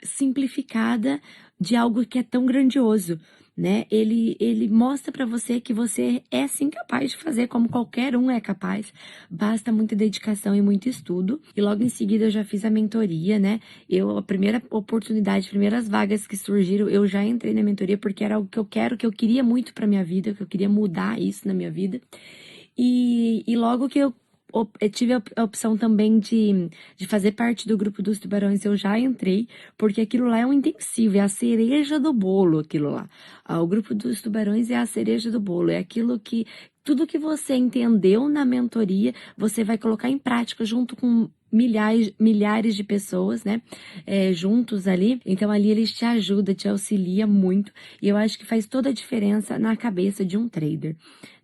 S9: simplificada de algo que é tão grandioso, né? Ele mostra para você que você é sim capaz de fazer, como qualquer um é capaz, basta muita dedicação e muito estudo. E logo em seguida eu já fiz a mentoria, né? A primeira oportunidade, primeiras vagas que surgiram, eu já entrei na mentoria porque era algo que eu queria muito para minha vida, que eu queria mudar isso na minha vida. E logo que eu tive a opção também de fazer parte do grupo dos tubarões, eu já entrei, porque aquilo lá é um intensivo, é a cereja do bolo, aquilo lá. O grupo dos tubarões é a cereja do bolo, é aquilo que, tudo que você entendeu na mentoria, você vai colocar em prática junto com milhares de pessoas, né, juntos ali. Então ali eles te ajudam, te auxiliam muito, e eu acho que faz toda a diferença na cabeça de um trader,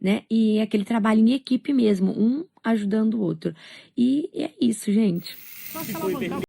S9: né, e é aquele trabalho em equipe mesmo, um ajudando o outro. E é isso, gente.